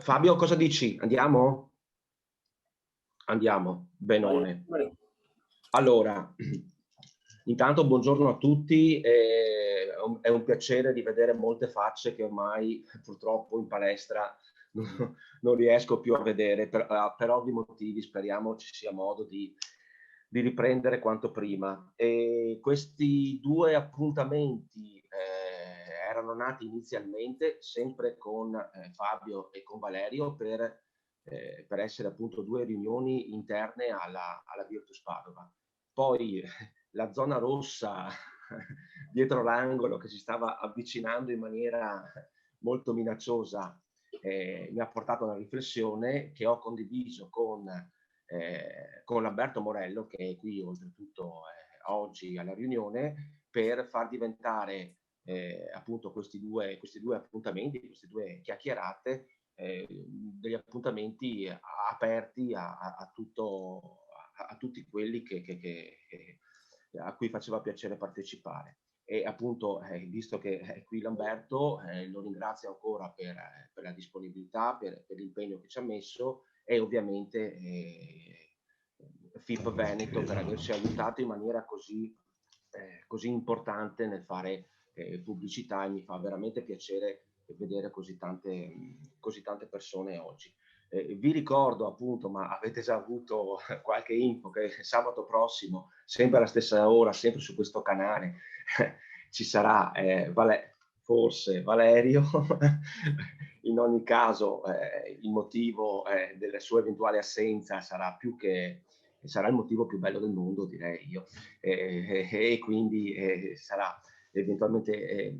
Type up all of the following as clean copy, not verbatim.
Fabio, cosa dici? Andiamo? Andiamo, Vai, benone. vai. Allora, intanto buongiorno a tutti, è un piacere di vedere molte facce che ormai purtroppo in palestra non riesco più a vedere, per ovvi motivi. Speriamo ci sia modo di riprendere quanto prima. E questi due appuntamenti erano nati inizialmente sempre con Fabio e con Valerio per essere appunto due riunioni interne alla Virtus Padova. Poi la zona rossa dietro l'angolo che si stava avvicinando in maniera molto minacciosa mi ha portato a una riflessione che ho condiviso con Lamberto Morello, che è qui oltretutto oggi alla riunione, per far diventare appunto questi due appuntamenti, queste due chiacchierate, degli appuntamenti aperti a tutti quelli a cui faceva piacere partecipare. E appunto, visto che è qui Lamberto, lo ringrazio ancora per la disponibilità, per l'impegno che ci ha messo, e ovviamente FIP Veneto per averci aiutato in maniera così importante nel fare pubblicità, e mi fa veramente piacere vedere così tante persone oggi. Vi ricordo appunto, ma avete già avuto qualche info, che sabato prossimo, sempre alla stessa ora, sempre su questo canale, ci sarà forse Valerio. In ogni caso il motivo della sua eventuale assenza sarà il motivo più bello del mondo, direi io, e quindi sarà eventualmente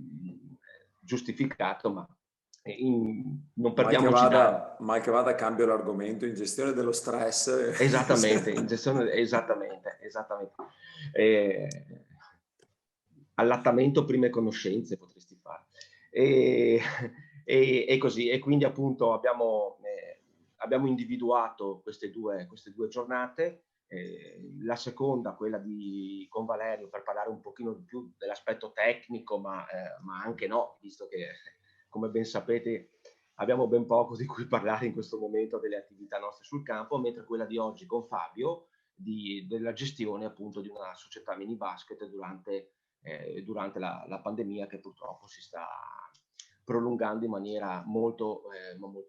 giustificato, ma non perdiamoci d'animo. Mai che vada cambio l'argomento in gestione dello stress. Esattamente, in gestione, esattamente. Eh, allattamento prime conoscenze potresti fare. E così, e quindi appunto abbiamo individuato queste due giornate. La seconda, quella con Valerio, per parlare un pochino di più dell'aspetto tecnico, ma anche no, visto che, come ben sapete, abbiamo ben poco di cui parlare in questo momento delle attività nostre sul campo, mentre quella di oggi con Fabio della gestione appunto di una società mini basket durante la pandemia, che purtroppo si sta prolungando in maniera molto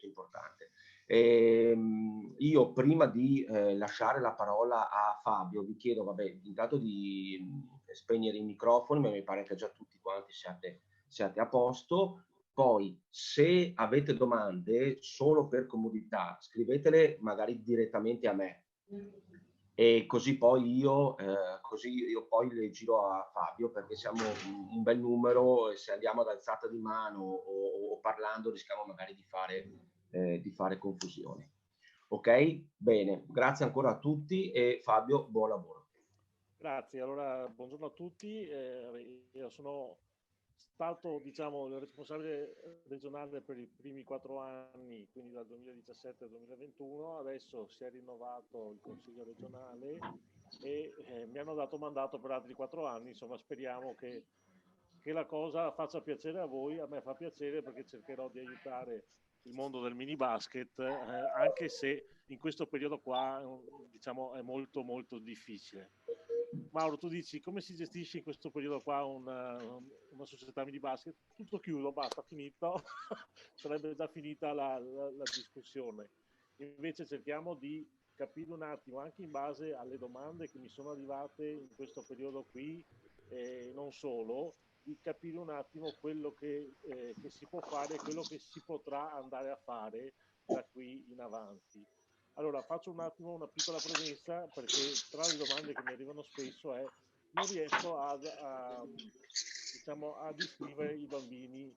importante. Io prima di lasciare la parola a Fabio vi chiedo, vabbè, intanto di spegnere i microfoni, ma mi pare che già tutti quanti siate a posto. Poi, se avete domande, solo per comodità, scrivetele magari direttamente a me, e così poi io poi le giro a Fabio, perché siamo un bel numero, e se andiamo ad alzata di mano o parlando rischiamo magari di fare confusione. Ok? Bene, grazie ancora a tutti e Fabio, buon lavoro. Grazie, allora buongiorno a tutti. Io sono stato, diciamo, il responsabile regionale per i primi 4 anni, quindi dal 2017 al 2021. Adesso si è rinnovato il Consiglio regionale e mi hanno dato mandato per altri 4 anni. Insomma, speriamo che la cosa faccia piacere a voi. A me fa piacere, perché cercherò di aiutare il mondo del mini basket, anche se in questo periodo qua, diciamo, è molto molto difficile. Mauro, tu dici come si gestisce in questo periodo qua una società mini basket? Tutto chiuso, basta, finito. Sarebbe già finita la discussione. Invece cerchiamo di capire un attimo, anche in base alle domande che mi sono arrivate in questo periodo qui, non solo, di capire un attimo quello che si può fare e quello che si potrà andare a fare da qui in avanti. Allora, faccio un attimo una piccola premessa, perché tra le domande che mi arrivano spesso è: non riesco diciamo, a iscrivere i bambini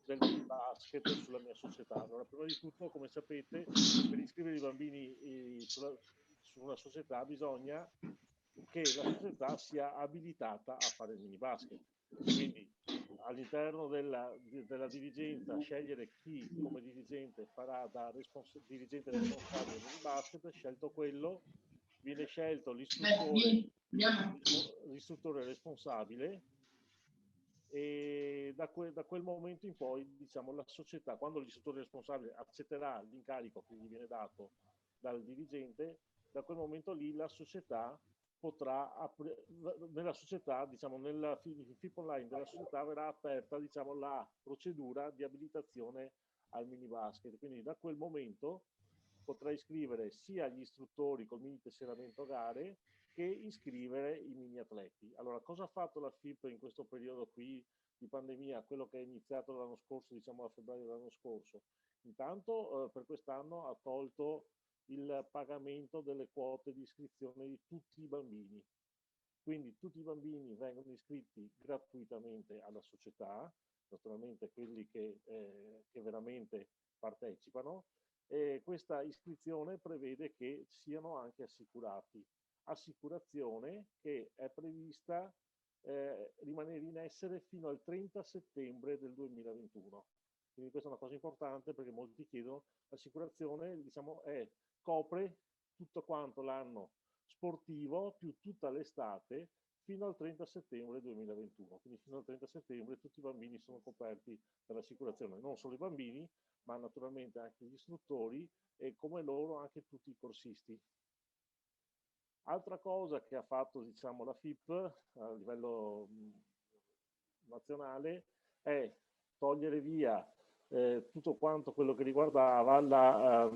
del mini basket sulla mia società. Allora, prima di tutto, come sapete, per iscrivere i bambini su una società bisogna che la società sia abilitata a fare il mini basket. Quindi all'interno della dirigenza scegliere chi come dirigente farà da dirigente responsabile del mini basket. Scelto quello, viene scelto l'istruttore responsabile, E da quel momento in poi, diciamo, la società, quando l'istruttore responsabile accetterà l'incarico che gli viene dato dal dirigente, da quel momento lì la società potrà nella società, diciamo, nella FIP online della società verrà aperta, diciamo, la procedura di abilitazione al mini basket. Quindi da quel momento potrà iscrivere sia gli istruttori col mini tesseramento gare che iscrivere i mini atleti. Allora, cosa ha fatto la FIP in questo periodo qui di pandemia, quello che è iniziato l'anno scorso, diciamo a febbraio dell'anno scorso? Intanto per quest'anno ha tolto il pagamento delle quote di iscrizione di tutti i bambini. Quindi tutti i bambini vengono iscritti gratuitamente alla società, naturalmente quelli che veramente partecipano, e questa iscrizione prevede che siano anche assicurati. Assicurazione che è prevista rimanere in essere fino al 30 settembre del 2021. Quindi questa è una cosa importante perché molti chiedono, l'assicurazione diciamo, copre tutto quanto l'anno sportivo più tutta l'estate fino al 30 settembre 2021. Quindi fino al 30 settembre tutti i bambini sono coperti dall'assicurazione, non solo i bambini, ma naturalmente anche gli istruttori e come loro anche tutti i corsisti. Altra cosa che ha fatto diciamo, la FIP a livello nazionale è togliere via tutto quanto quello che riguardava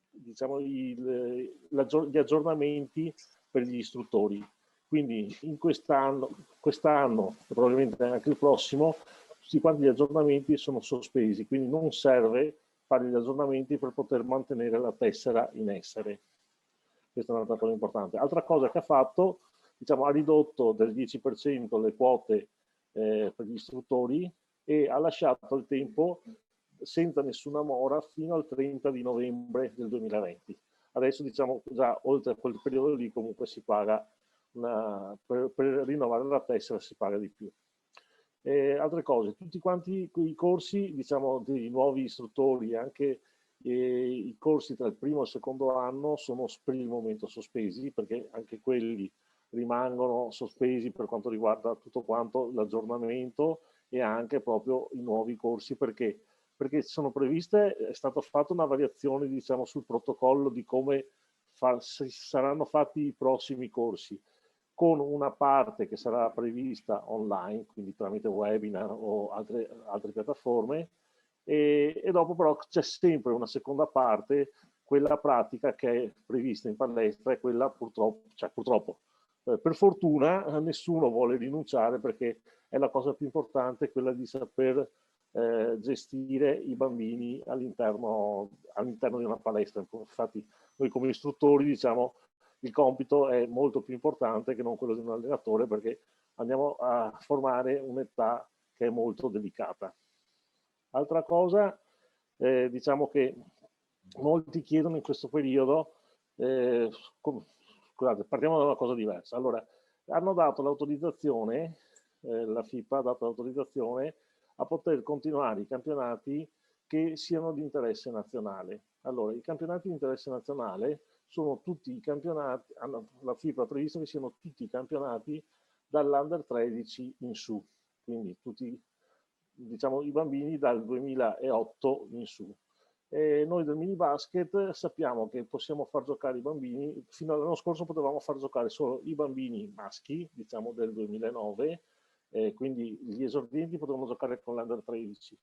diciamo, gli aggiornamenti per gli istruttori. Quindi in quest'anno e probabilmente anche il prossimo, tutti quanti gli aggiornamenti sono sospesi, quindi non serve fare gli aggiornamenti per poter mantenere la tessera in essere. Questa è un'altra cosa importante. Altra cosa che ha fatto, diciamo, ha ridotto del 10% le quote per gli istruttori e ha lasciato il tempo senza nessuna mora fino al 30 di novembre del 2020. Adesso diciamo già oltre a quel periodo lì comunque si paga per rinnovare la tessera si paga di più. Altre cose, tutti quanti i corsi diciamo dei nuovi istruttori, anche i corsi tra il primo e il secondo anno sono per il momento sospesi perché anche quelli rimangono sospesi per quanto riguarda tutto quanto l'aggiornamento e anche proprio i nuovi corsi perché sono previste, è stata fatta una variazione diciamo sul protocollo di come saranno fatti i prossimi corsi, con una parte che sarà prevista online, quindi tramite webinar o altre piattaforme, e dopo però c'è sempre una seconda parte, quella pratica che è prevista in palestra e quella purtroppo per fortuna nessuno vuole rinunciare perché è la cosa più importante, quella di saper gestire i bambini all'interno di una palestra. Infatti noi come istruttori diciamo il compito è molto più importante che non quello di un allenatore perché andiamo a formare un'età che è molto delicata. Altra cosa, diciamo che molti chiedono in questo periodo, scusate, partiamo da una cosa diversa. Allora, hanno dato l'autorizzazione, la FIPA ha dato l'autorizzazione a poter continuare i campionati che siano di interesse nazionale. Allora, i campionati di interesse nazionale sono tutti i campionati, la FIPA ha previsto che siano tutti i campionati dall'Under 13 in su, quindi tutti diciamo i bambini dal 2008 in su. E noi del mini basket sappiamo che possiamo far giocare i bambini, fino all'anno scorso potevamo far giocare solo i bambini maschi, diciamo del 2009, quindi gli esordienti potevano giocare con l'Under 13.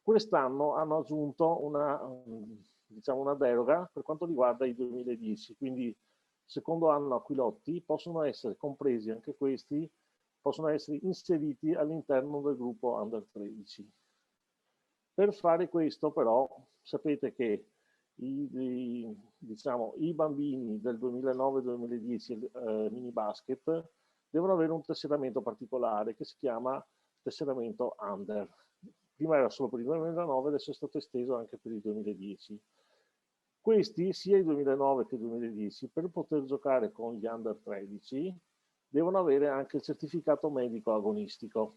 Quest'anno hanno aggiunto una deroga per quanto riguarda i 2010, quindi secondo anno Aquilotti possono essere compresi anche questi, possono essere inseriti all'interno del gruppo Under 13. Per fare questo però sapete che i bambini del 2009-2010 mini basket devono avere un tesseramento particolare che si chiama tesseramento Under. Prima era solo per il 2009, adesso è stato esteso anche per il 2010. Questi, sia il 2009 che il 2010, per poter giocare con gli Under 13, devono avere anche il certificato medico agonistico,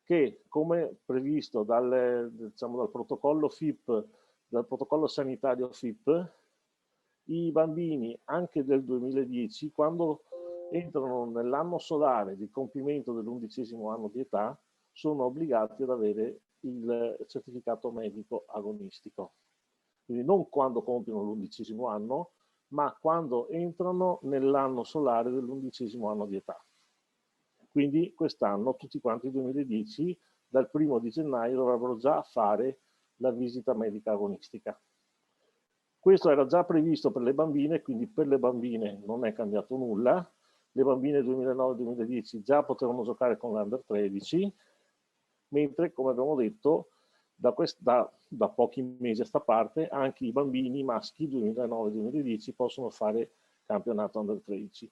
che come previsto dal protocollo FIP, dal protocollo sanitario FIP, i bambini anche del 2010, quando entrano nell'anno solare di compimento dell'11° anno di età, sono obbligati ad avere il certificato medico agonistico. Quindi non quando compiono l'11° anno, ma quando entrano nell'anno solare dell'11° anno di età. Quindi quest'anno tutti quanti 2010, dal 1° di gennaio, dovrebbero già fare la visita medica agonistica. Questo era già previsto per le bambine, quindi per le bambine non è cambiato nulla. Le bambine 2009-2010 già potevano giocare con l'Under 13, mentre, come abbiamo detto, da pochi mesi a sta parte, anche i bambini maschi 2009-2010 possono fare campionato Under 13.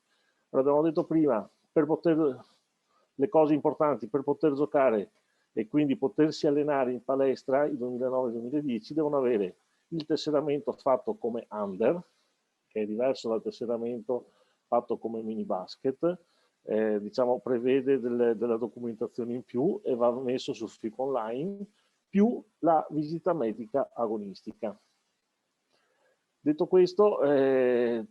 Allora, abbiamo detto prima, le cose importanti per poter giocare e quindi potersi allenare in palestra, i 2009-2010 devono avere il tesseramento fatto come under, che è diverso dal tesseramento fatto come mini basket, diciamo prevede della documentazione in più e va messo su FIP online, più la visita medica agonistica. Detto questo,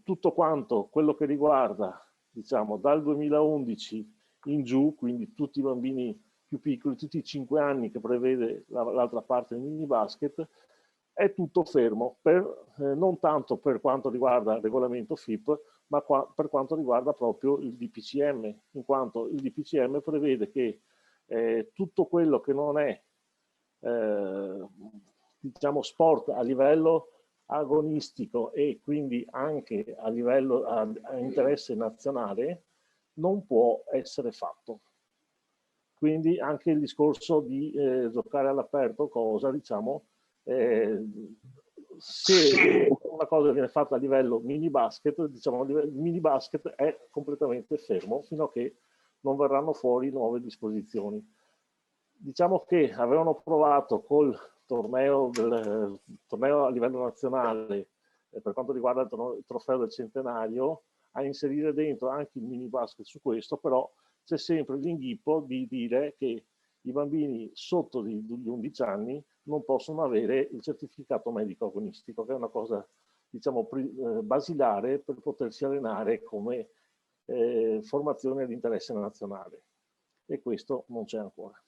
tutto quanto quello che riguarda, diciamo, dal 2011 in giù, quindi tutti i bambini più piccoli, tutti i 5 anni che prevede l'altra parte del mini basket, è tutto fermo, non tanto per quanto riguarda il regolamento FIP, ma per quanto riguarda proprio il DPCM, in quanto il DPCM prevede che tutto quello che non è diciamo sport a livello agonistico e quindi anche a livello a interesse nazionale non può essere fatto. Quindi anche il discorso di giocare all'aperto, cosa diciamo, se una cosa viene fatta a livello mini basket, diciamo il mini basket è completamente fermo fino a che non verranno fuori nuove disposizioni. Diciamo che avevano provato col torneo a livello nazionale per quanto riguarda il trofeo del centenario a inserire dentro anche il mini basket su questo, però c'è sempre l'inghippo di dire che i bambini sotto gli 11 anni non possono avere il certificato medico agonistico, che è una cosa, diciamo, basilare per potersi allenare come formazione di interesse nazionale. E questo non c'è ancora.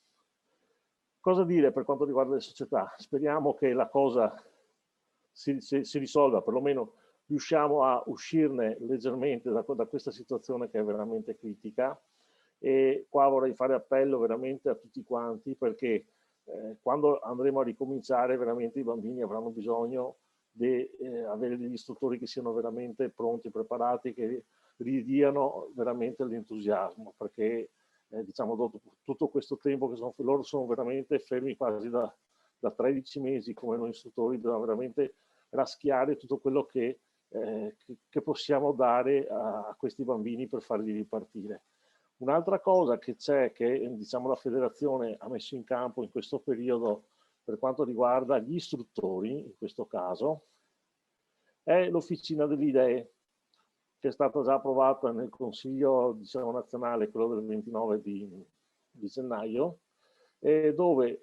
Cosa dire per quanto riguarda le società? Speriamo che la cosa si risolva, perlomeno riusciamo a uscirne leggermente da questa situazione che è veramente critica. E qua vorrei fare appello veramente a tutti quanti, perché quando andremo a ricominciare veramente i bambini avranno bisogno di avere degli istruttori che siano veramente pronti, preparati, che ridiano veramente l'entusiasmo, perché diciamo dopo tutto questo tempo che loro sono veramente fermi quasi da 13 mesi come noi istruttori, dobbiamo veramente raschiare tutto quello che possiamo dare a questi bambini per farli ripartire. Un'altra cosa che c'è, che diciamo la federazione ha messo in campo in questo periodo per quanto riguarda gli istruttori, in questo caso, è l'officina delle idee, che è stata già approvata nel Consiglio, diciamo, nazionale, quello del 29 di gennaio, dove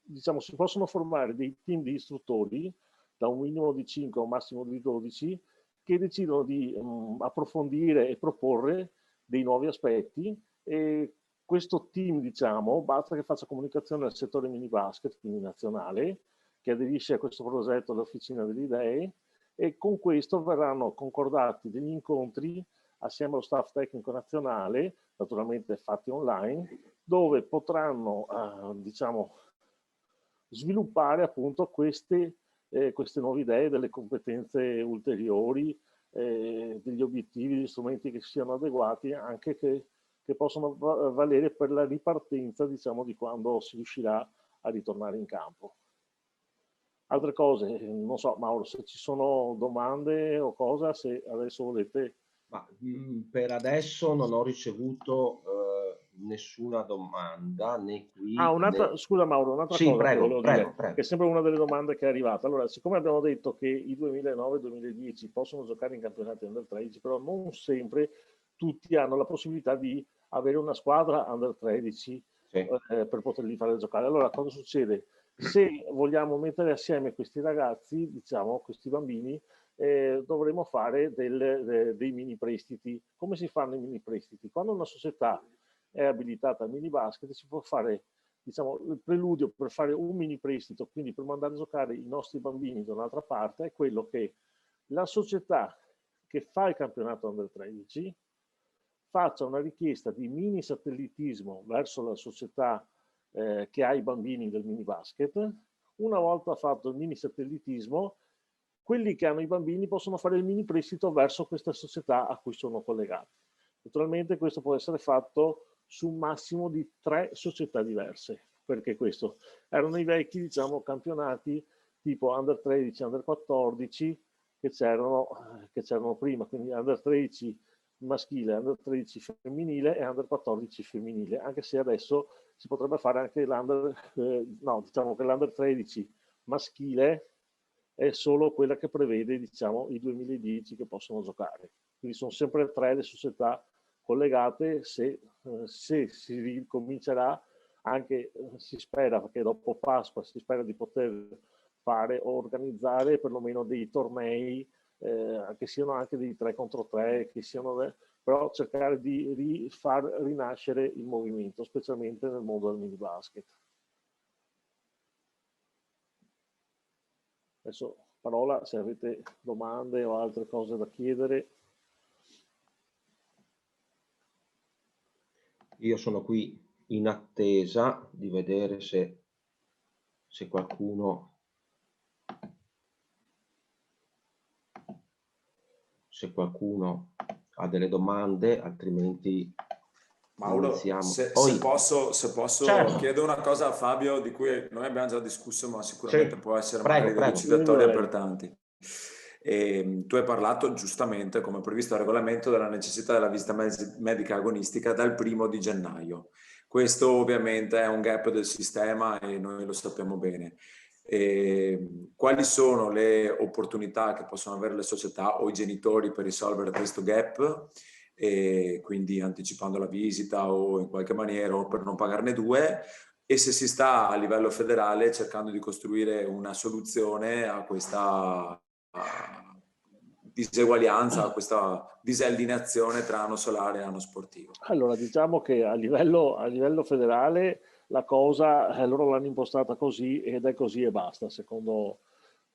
diciamo, si possono formare dei team di istruttori, da un minimo di 5 a un massimo di 12, che decidono di approfondire e proporre dei nuovi aspetti, e questo team, diciamo, basta che faccia comunicazione al settore mini basket, quindi nazionale, che aderisce a questo progetto dell'Officina delle Idee, e con questo verranno concordati degli incontri assieme allo staff tecnico nazionale, naturalmente fatti online, dove potranno diciamo, sviluppare appunto queste nuove idee, delle competenze ulteriori, degli obiettivi, degli strumenti che siano adeguati, anche che possono valere per la ripartenza, diciamo, di quando si riuscirà a ritornare in campo. Altre cose, non so, Mauro, se ci sono domande o cosa, se adesso volete. Ma, per adesso non ho ricevuto nessuna domanda, né qui. Scusa Mauro, un'altra sì, cosa prego, che dire, che è sempre una delle domande che è arrivata. Allora, siccome abbiamo detto che i 2009-2010 possono giocare in campionati under 13, però non sempre tutti hanno la possibilità di avere una squadra under 13 sì. Per poterli fare giocare. Allora, cosa succede? Se vogliamo mettere assieme questi ragazzi, diciamo, questi bambini, dovremo fare dei mini prestiti. Come si fanno i mini prestiti? Quando una società è abilitata al mini basket si può fare, diciamo, il preludio per fare un mini prestito, quindi per mandare a giocare i nostri bambini da un'altra parte, è quello che la società che fa il campionato Under 13 faccia una richiesta di mini satellitismo verso la società che ha i bambini del mini basket. Una volta fatto il mini satellitismo, quelli che hanno i bambini possono fare il mini prestito verso questa società a cui sono collegati. Naturalmente questo può essere fatto su un massimo di 3 società diverse, perché questo erano i vecchi, diciamo, campionati tipo Under 13, Under 14 che c'erano prima, quindi Under 13 maschile, Under 13 femminile e Under 14 femminile, anche se adesso si potrebbe fare anche diciamo che l'Under 13 maschile è solo quella che prevede, diciamo, i 2010 che possono giocare. Quindi sono sempre 3 le società collegate. Se si ricomincerà, anche si spera, perché dopo Pasqua si spera di poter fare o organizzare perlomeno dei tornei che siano anche dei 3 contro 3, che siano, però cercare di far rinascere il movimento, specialmente nel mondo del mini basket. Adesso parola se avete domande o altre cose da chiedere. Io sono qui in attesa di vedere se qualcuno ha delle domande, altrimenti Mauro, iniziamo. se posso certo. chiedo una cosa a Fabio di cui noi abbiamo già discusso, ma sicuramente Sì. può essere Prego, magari prego. delucidatoria per tanti. Tu hai parlato giustamente, come previsto dal regolamento, della necessità della visita medica agonistica dal 1° gennaio. Questo ovviamente è un gap del sistema e noi lo sappiamo bene. Quali sono le opportunità che possono avere le società o i genitori per risolvere questo gap? E quindi anticipando la visita o in qualche maniera o per non pagarne 2, e se si sta a livello federale cercando di costruire una soluzione a questa diseguaglianza, a questa disallineazione tra anno solare e anno sportivo. Allora, diciamo che a livello federale la cosa loro l'hanno impostata così ed è così e basta, secondo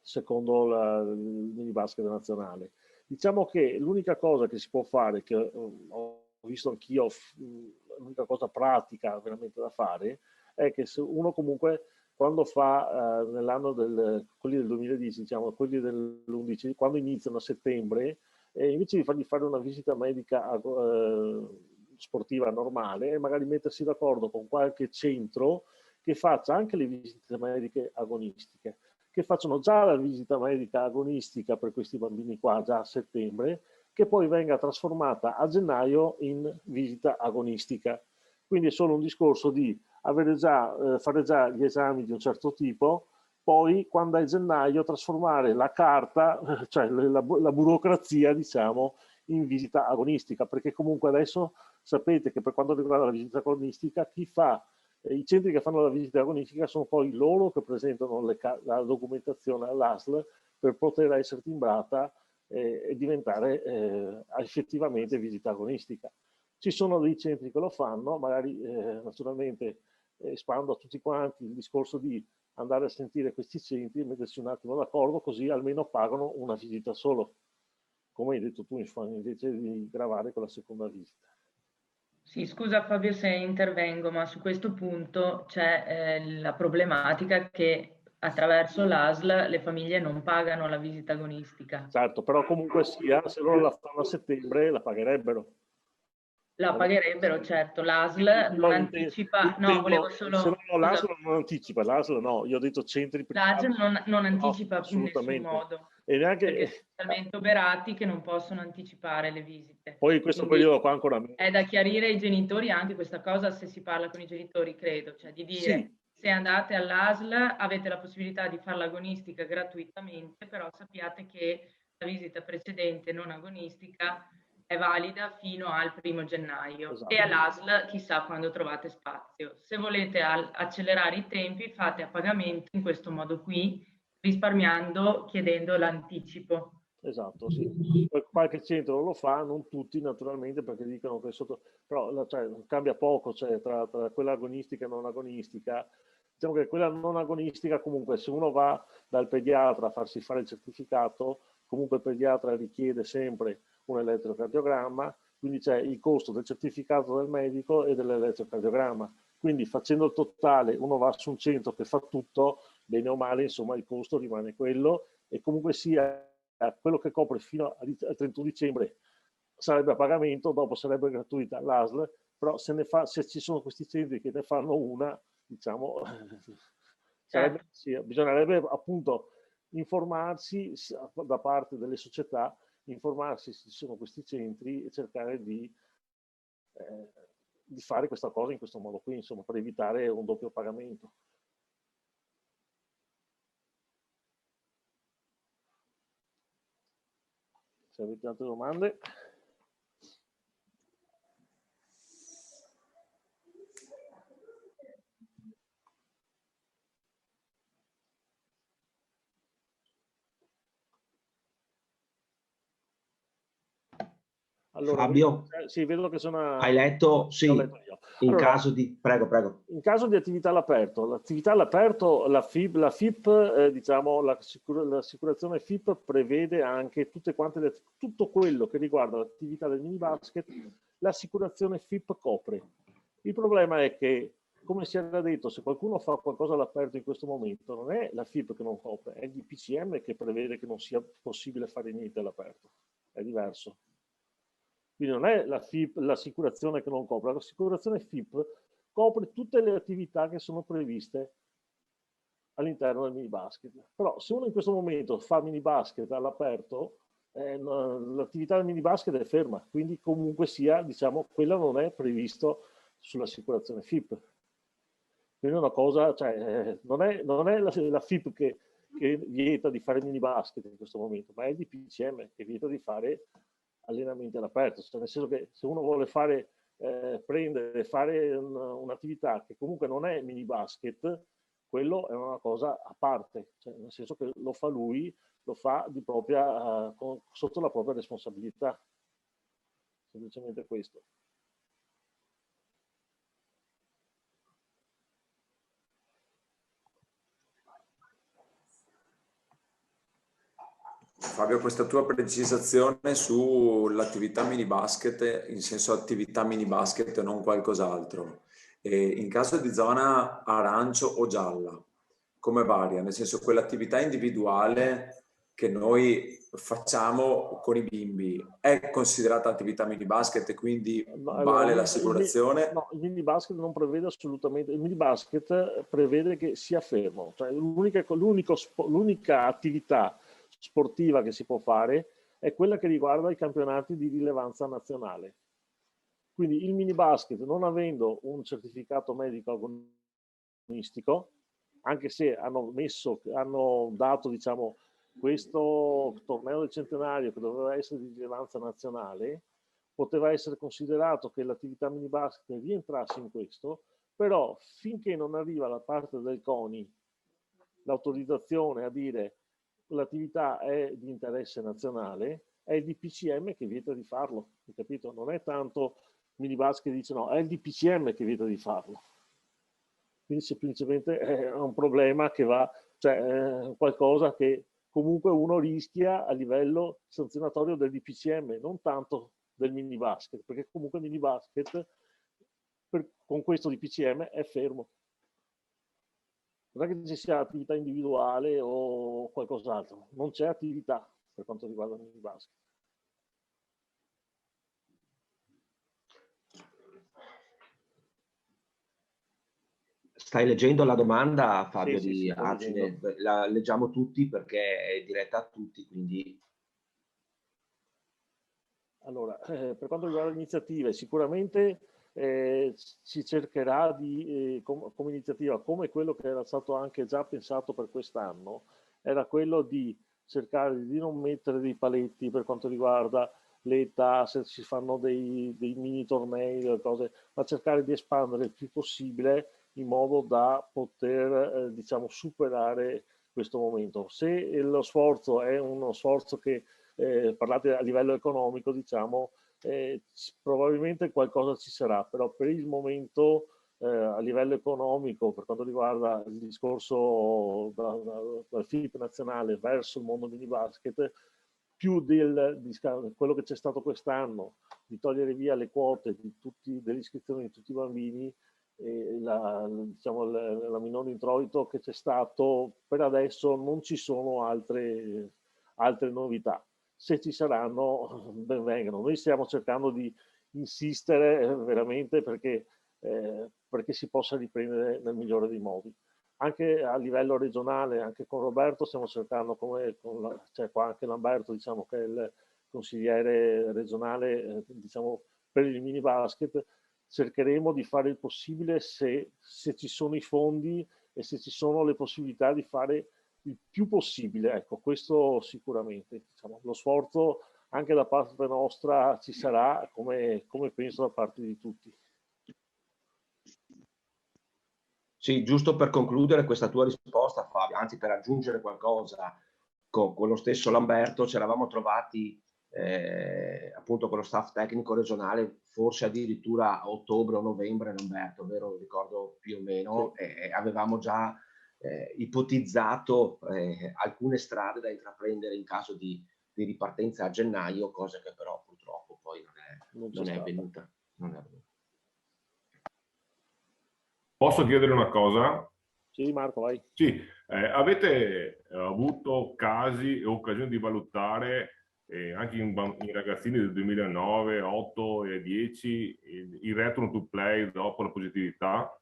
il mini basket nazionale. Diciamo che l'unica cosa che si può fare, che ho visto anch'io, l'unica cosa pratica veramente da fare, è che se uno comunque quando fa nell'anno quelli del 2010, diciamo, quelli dell'11, quando iniziano a settembre, invece di fargli fare una visita medica sportiva normale e magari mettersi d'accordo con qualche centro che faccia anche le visite mediche agonistiche, che facciano già la visita medica agonistica per questi bambini qua già a settembre, che poi venga trasformata a gennaio in visita agonistica. Quindi è solo un discorso di fare già gli esami di un certo tipo, poi quando è gennaio trasformare la carta, cioè la burocrazia, diciamo, in visita agonistica, perché comunque adesso sapete che per quanto riguarda la visita agonistica, i centri che fanno la visita agonistica sono poi loro che presentano la documentazione all'ASL per poter essere timbrata e diventare effettivamente visita agonistica. Ci sono dei centri che lo fanno, magari naturalmente espando a tutti quanti il discorso di andare a sentire questi centri e mettersi un attimo d'accordo, così almeno pagano una visita solo, come hai detto tu, invece di gravare con la seconda visita. Sì, scusa Fabio se intervengo, ma su questo punto c'è la problematica che attraverso l'ASL le famiglie non pagano la visita agonistica. Certo, però comunque sia, se loro la fanno a settembre la pagherebbero. La pagherebbero, certo, l'ASL non anticipa, no, volevo solo... Se no, l'ASL non anticipa, l'ASL no, io ho detto centri privati. L'ASL non anticipa no, in nessun modo, e neanche... perché sono talmente oberati che non possono anticipare le visite. Poi in questo Quindi periodo qua ancora meno. è da chiarire ai genitori anche questa cosa, se si parla con i genitori, credo, cioè di dire... Sì. Se andate all'ASL avete la possibilità di fare l'agonistica gratuitamente, però sappiate che la visita precedente non agonistica è valida fino al 1° gennaio. Esatto. E all'ASL chissà quando trovate spazio. Se volete accelerare i tempi fate a pagamento in questo modo qui, risparmiando, chiedendo l'anticipo. Esatto, sì. Qualche centro lo fa, non tutti naturalmente, perché dicono che sotto, però cioè, cambia poco, cioè, tra quella agonistica e non agonistica. Diciamo che quella non agonistica, comunque, se uno va dal pediatra a farsi fare il certificato, comunque il pediatra richiede sempre un elettrocardiogramma, quindi c'è il costo del certificato del medico e dell'elettrocardiogramma. Quindi facendo il totale, uno va su un centro che fa tutto, bene o male, insomma, il costo rimane quello, e comunque sia quello che copre fino al 31 dicembre sarebbe a pagamento, dopo sarebbe gratuita l'ASL, però se ci sono questi centri che ne fanno una, diciamo, sì, bisognerebbe appunto informarsi da parte delle società, informarsi se ci sono questi centri e cercare di fare questa cosa in questo modo qui, insomma, per evitare un doppio pagamento. Se avete altre domande. Allora, Fabio, sì, vedo che sono... hai letto? Sì, letto io. in Allora, caso di... Prego. In caso di attività all'aperto, la FIP, diciamo, l'assicurazione FIP prevede anche tutto quello che riguarda l'attività del mini basket, l'assicurazione FIP copre. Il problema è che, come si era detto, se qualcuno fa qualcosa all'aperto in questo momento, non è la FIP che non copre, è il DPCM che prevede che non sia possibile fare niente all'aperto. È diverso. Quindi non è la FIP, l'assicurazione che non copre, l'assicurazione FIP copre tutte le attività che sono previste all'interno del mini basket. Però se uno in questo momento fa mini basket all'aperto, l'attività del mini basket è ferma, quindi comunque sia, diciamo, quella non è previsto sull'assicurazione FIP. Quindi è una cosa, cioè, non è la FIP che vieta di fare mini basket in questo momento, ma è il DPCM che vieta di fare allenamenti all'aperto, cioè, nel senso che se uno vuole fare un'attività che comunque non è mini basket, quello è una cosa a parte, cioè, nel senso che lo fa lui, lo fa di propria, sotto la propria responsabilità, semplicemente questo. Fabio, questa tua precisazione sull'attività mini basket, in senso attività mini basket e non qualcos'altro, in caso di zona arancio o gialla, come varia? Nel senso, quell'attività individuale che noi facciamo con i bimbi è considerata attività mini basket e quindi vale l'assicurazione? No, il mini basket non prevede assolutamente, il mini basket prevede che sia fermo, cioè l'unica attività sportiva che si può fare è quella che riguarda i campionati di rilevanza nazionale. Quindi il mini basket, non avendo un certificato medico agonistico, anche se hanno dato, diciamo, questo torneo del centenario che doveva essere di rilevanza nazionale, poteva essere considerato che l'attività mini basket rientrasse in questo, però finché non arriva da parte del CONI l'autorizzazione a dire l'attività è di interesse nazionale, è il DPCM che vieta di farlo, capito? Non è tanto Minibus che dice no, è il DPCM che vieta di farlo. Quindi semplicemente è un problema che va, cioè è qualcosa che comunque uno rischia a livello sanzionatorio del DPCM, non tanto del mini basket, perché comunque il mini basket con questo DPCM è fermo. Non è che ci sia attività individuale o qualcos'altro, non c'è attività per quanto riguarda il mini basket. Stai leggendo la domanda, Fabio, Sì, di Arcine? La leggiamo tutti perché è diretta a tutti, quindi... Allora, per quanto riguarda le iniziative, sicuramente si cercherà di, come iniziativa, come quello che era stato anche già pensato per quest'anno, era quello di cercare di non mettere dei paletti per quanto riguarda le età, se si fanno dei mini tornei, delle cose, ma cercare di espandere il più possibile in modo da poter, diciamo, superare questo momento. Se lo sforzo è uno sforzo che, parlate a livello economico, diciamo, probabilmente qualcosa ci sarà, però per il momento a livello economico, per quanto riguarda il discorso dal FIP nazionale verso il mondo minibasket, più di quello che c'è stato quest'anno, di togliere via le quote delle iscrizioni di tutti i bambini, diciamo, la minore introito che c'è stato, per adesso non ci sono altre novità. Se ci saranno, ben vengano. Noi stiamo cercando di insistere veramente perché si possa riprendere nel migliore dei modi. Anche a livello regionale, anche con Roberto, stiamo cercando, c'è qua anche Lamberto, diciamo, che è il consigliere regionale, diciamo, per il mini basket, cercheremo di fare il possibile se ci sono i fondi e se ci sono le possibilità di fare il più possibile. Ecco, questo sicuramente. Diciamo, lo sforzo anche da parte nostra ci sarà, come penso da parte di tutti. Sì, giusto per concludere questa tua risposta, Fabio, anzi per aggiungere qualcosa, con lo stesso Lamberto ci eravamo trovati appunto con lo staff tecnico regionale, forse addirittura a ottobre o novembre, Lamberto, vero? Ricordo più o meno, sì. Avevamo già ipotizzato alcune strade da intraprendere in caso di ripartenza a gennaio, cosa che però purtroppo poi non è avvenuta. Posso chiedere una cosa? Sì, Marco, vai. Sì, avete avuto casi e occasioni di valutare anche in ragazzini del 2009, 8 e 10 il return to play dopo la positività?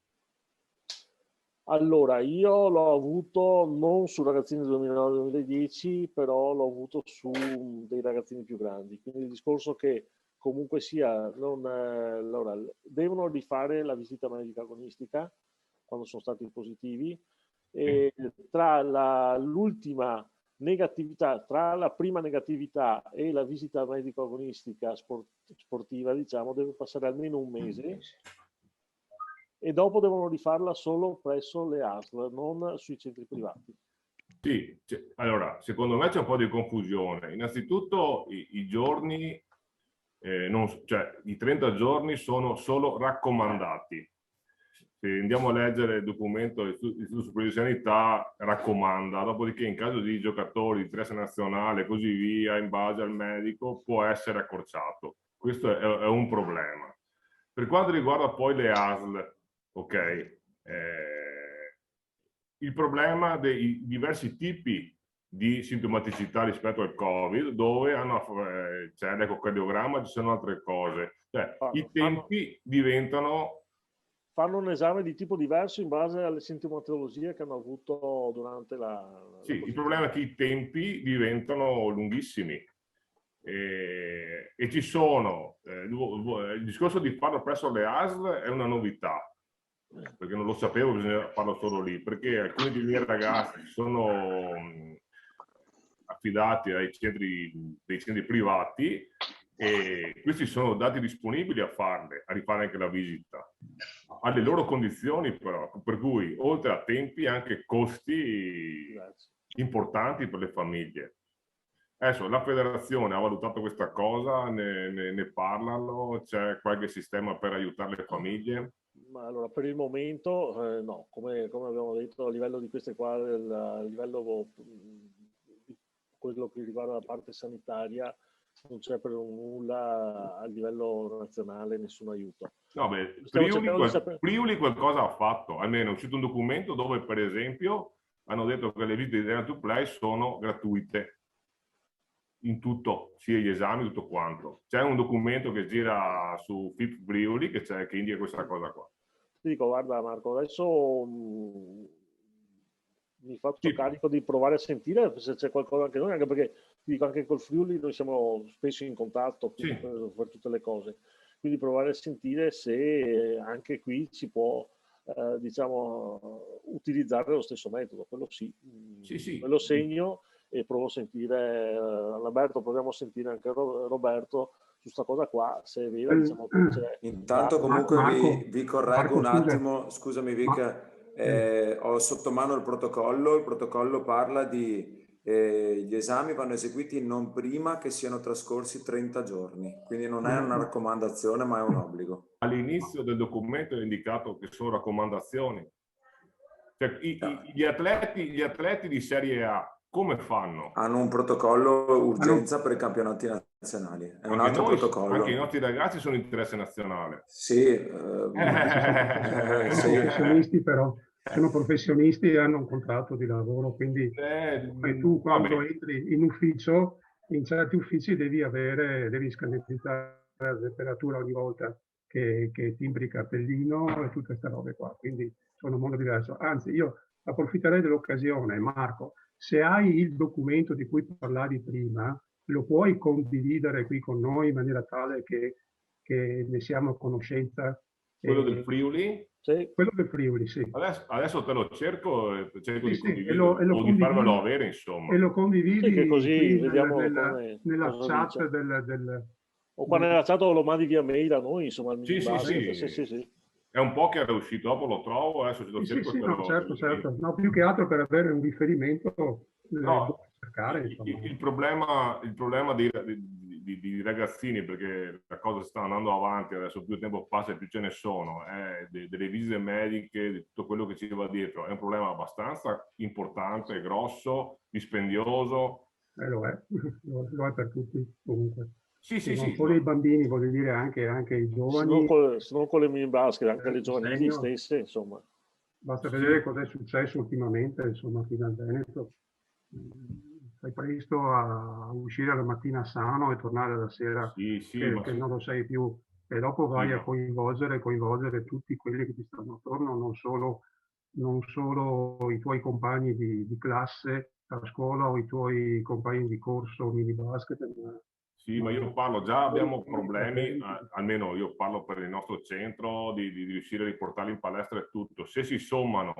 Allora, io l'ho avuto non su ragazzini del 2009-2010, però l'ho avuto su dei ragazzini più grandi. Quindi il discorso che comunque sia, allora, devono rifare la visita medica agonistica quando sono stati positivi, e tra l'ultima negatività, tra la prima negatività e la visita medico agonistica sportiva, diciamo, deve passare almeno un mese, e dopo devono rifarla solo presso le ASL, non sui centri privati. Sì, allora, secondo me c'è un po' di confusione. Innanzitutto i giorni, cioè i 30 giorni sono solo raccomandati. Se andiamo a leggere il documento dell'Istituto Superiore di Sanità, raccomanda, dopodiché in caso di giocatori di interesse nazionale e così via, in base al medico, può essere accorciato. Questo è un problema. Per quanto riguarda poi le ASL, ok, il problema dei diversi tipi di sintomaticità rispetto al Covid, dove c'è l'ecocardiogramma, ci sono altre cose. Cioè, i tempi diventano... Fanno un esame di tipo diverso in base alle sintomatologie che hanno avuto durante Sì, il problema è che i tempi diventano lunghissimi. E ci sono... il discorso di farlo presso le ASL è una novità, perché non lo sapevo, bisogna farlo solo lì, perché alcuni dei miei ragazzi sono affidati dei centri privati, e questi sono dati disponibili a rifare anche la visita, alle loro condizioni però, per cui oltre a tempi anche costi importanti per le famiglie. Adesso la federazione ha valutato questa cosa, ne parlano, c'è qualche sistema per aiutare le famiglie? Ma allora, per il momento no, come abbiamo detto, a livello di queste qua, a livello di quello che riguarda la parte sanitaria, non c'è per nulla a livello nazionale nessun aiuto. No, beh, Friuli qualcosa ha fatto, almeno è uscito un documento dove per esempio hanno detto che le visite di Return to Play sono gratuite in tutto, sia gli esami, tutto quanto. C'è un documento che gira su FIP Friuli che indica questa cosa qua. Ti dico, guarda Marco, adesso mi faccio carico di provare a sentire se c'è qualcosa anche noi, anche perché ti dico, anche col Friuli noi siamo spesso in contatto per tutte le cose, quindi provare a sentire se anche qui si può diciamo utilizzare lo stesso metodo, quello sì. Me lo segno e provo a sentire Lamberto, proviamo a sentire anche Roberto su questa cosa qua, se è vero, diciamo che c'è. Intanto comunque vi correggo un attimo, scusami Vic, Ho sotto mano il protocollo parla di gli esami vanno eseguiti non prima che siano trascorsi 30 giorni, quindi non è una raccomandazione ma è un obbligo. All'inizio del documento è indicato che sono raccomandazioni. Cioè, gli atleti di Serie A come fanno? Hanno un protocollo urgenza per i campionati nazionali. È un altro protocollo. Anche i nostri ragazzi sono interesse nazionale. Sì. Professionisti però. Sono professionisti e hanno un contratto di lavoro, quindi tu quando entri in ufficio, in certi uffici devi scannerizzare la temperatura ogni volta che timbri il cartellino e tutte queste robe qua, quindi sono molto diverso. Anzi, io approfitterei dell'occasione, Marco, se hai il documento di cui parlavi prima, lo puoi condividere qui con noi in maniera tale che ne siamo a conoscenza. Quello del Friuli? Sì. Quello del Friuli, sì. Adesso te lo cerco e cerco di condividere o di farmelo avere, insomma. E lo condividi che così vediamo nella chat del... O quando nella chat lo mandi via mail a noi, insomma. Sì. È un po' che era uscito, dopo lo trovo, adesso lo cerco. No, certo. No, più che altro per avere un riferimento cercare. Il problema di ragazzini, perché la cosa sta andando avanti, adesso più tempo passa e più ce ne sono, delle visite mediche, di tutto quello che ci va dietro, è un problema abbastanza importante, grosso, dispendioso. Lo è per tutti comunque. Sì. Non solo i bambini, voglio dire anche i giovani. Se non con le mini basket, anche le giovanili stesse, insomma. Basta vedere cosa è successo ultimamente, insomma, qui dal Veneto. Sei presto a uscire la mattina sano e tornare la sera che non lo sei più. E dopo vai a coinvolgere tutti quelli che ti stanno attorno, non solo i tuoi compagni di classe a scuola o i tuoi compagni di corso mini basket. Sì, ma io parlo, già abbiamo problemi, almeno io parlo per il nostro centro, di riuscire a riportarli in palestra e tutto. Se si sommano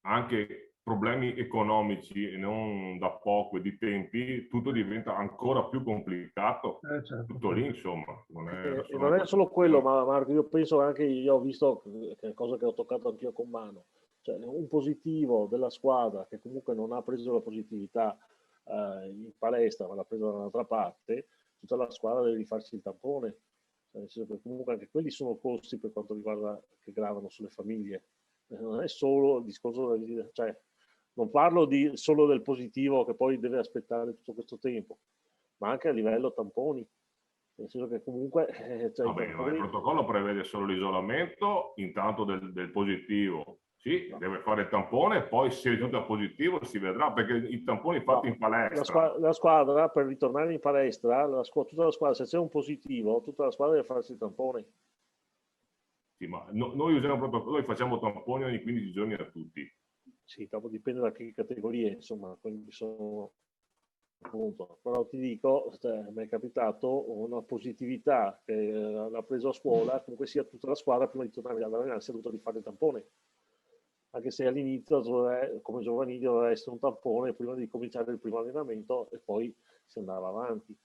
anche problemi economici e non da poco e di tempi, tutto diventa ancora più complicato. Certo. Tutto lì, insomma. Non è solo quello, ma Marco, io penso anche, io ho visto che è cosa che ho toccato anch'io con mano, cioè un positivo della squadra che comunque non ha preso la positività in palestra, ma l'ha presa da un'altra parte, tutta la squadra deve rifarsi il tampone, nel senso che comunque anche quelli sono costi per quanto riguarda che gravano sulle famiglie. Non è solo il discorso della visita, cioè non parlo solo del positivo che poi deve aspettare tutto questo tempo, ma anche a livello tamponi, nel senso che comunque il protocollo prevede solo l'isolamento intanto del positivo. Sì, deve fare il tampone e poi se risulta positivo si vedrà, perché i tamponi fatti in palestra. La squadra, per ritornare in palestra, tutta la squadra, se c'è un positivo, tutta la squadra deve farsi il tampone. Sì, ma noi usiamo protocollo e facciamo tamponi ogni 15 giorni a tutti. Sì, dopo dipende da che categorie, insomma, quindi sono appunto. Però ti dico, mi è capitato una positività che l'ha preso a scuola, comunque sia tutta la squadra, prima di tornare ad allenarsi ha dovuto rifare il tampone. Anche se all'inizio, come giovanili, doveva essere un tampone prima di cominciare il primo allenamento e poi si andava avanti.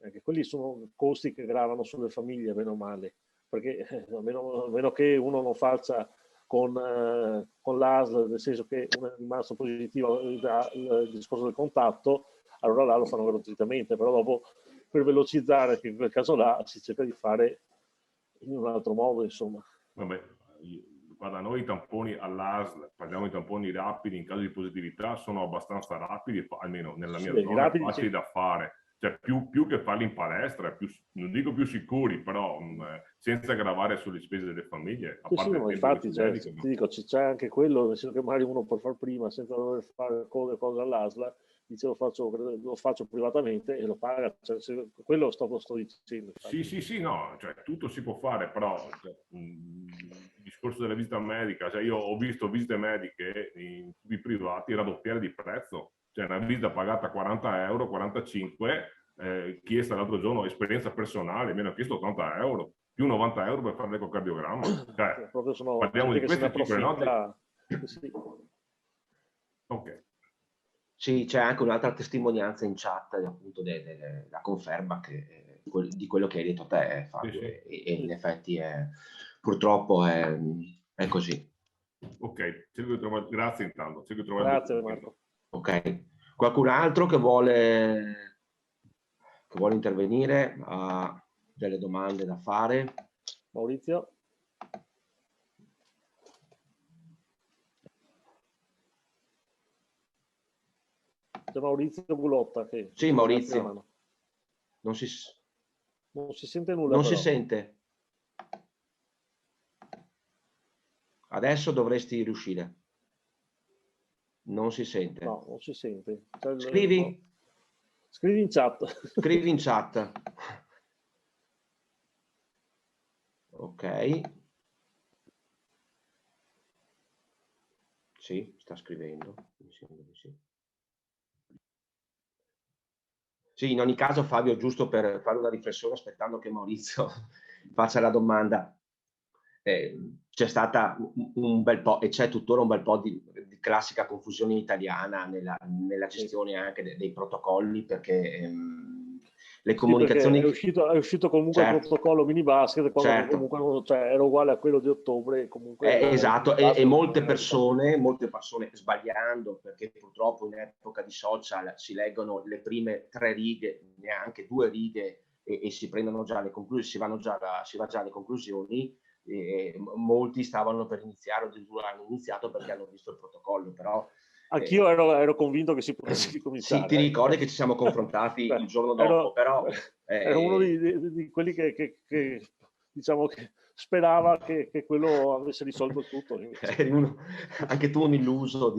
Anche quelli sono costi che gravano sulle famiglie, meno male, perché a meno che uno non faccia con l'ASL, nel senso che uno è rimasto positivo il discorso del contatto, allora là lo fanno gratuitamente, però dopo per velocizzare che in quel caso là si cerca di fare in un altro modo, insomma. Vabbè. Guarda, noi i tamponi all'ASL, parliamo di tamponi rapidi, in caso di positività sono abbastanza rapidi, almeno nella mia zona, facili da fare. Cioè più che farli in palestra, non dico più sicuri, però senza gravare sulle spese delle famiglie. A parte infatti, ti dico, c'è anche quello, nel senso che magari uno può far prima, senza dover fare cose all'ASL, dice lo faccio privatamente e lo paga, cioè, quello sto dicendo. Sì, no, cioè tutto si può fare, però il discorso della visita medica, cioè io ho visto visite mediche in privati raddoppiare di prezzo, cioè una visita pagata 40 euro, 45, chiesta l'altro giorno esperienza personale, mi hanno chiesto 80 euro, più 90 euro per fare l'ecocardiogramma, cioè, parliamo di queste cifre, no? Sì. Ok. Sì, c'è anche un'altra testimonianza in chat, appunto, la conferma di quello che hai detto te, Fabio, Sì. e in effetti purtroppo è così. Ok, grazie intanto. Grazie Marco. Ok, qualcun altro che vuole intervenire, ha delle domande da fare? Maurizio? C'è Maurizio Gulotta che... Sì, Maurizio. Non si sente nulla. Non però. si sente. Adesso dovresti riuscire. Non si sente. No, non si sente. Scrivi? No. Scrivi in chat. Scrivi in chat. Ok. Sì, sta scrivendo. Mi sembra di sì. Sì, in ogni caso Fabio, giusto per fare una riflessione, aspettando che Maurizio faccia la domanda, c'è stata un bel po', e c'è tuttora un bel po' di classica confusione italiana nella gestione anche dei protocolli, perché le comunicazioni... Perché è uscito comunque il protocollo mini basket, quando comunque era uguale a quello di ottobre. Comunque esatto, e molte persone sbagliando, perché purtroppo in epoca di social si leggono le prime 3 righe, neanche 2 righe, e si prendono già le conclusioni, si va già alle conclusioni. Molti stavano per iniziare, o addirittura hanno iniziato perché hanno visto il protocollo, però anch'io ero convinto che si potesse ricominciare. Sì, ti ricordi che ci siamo confrontati il giorno dopo, però ero uno di quelli che diciamo che sperava che quello avesse risolto il tutto. Eri anche tu un illuso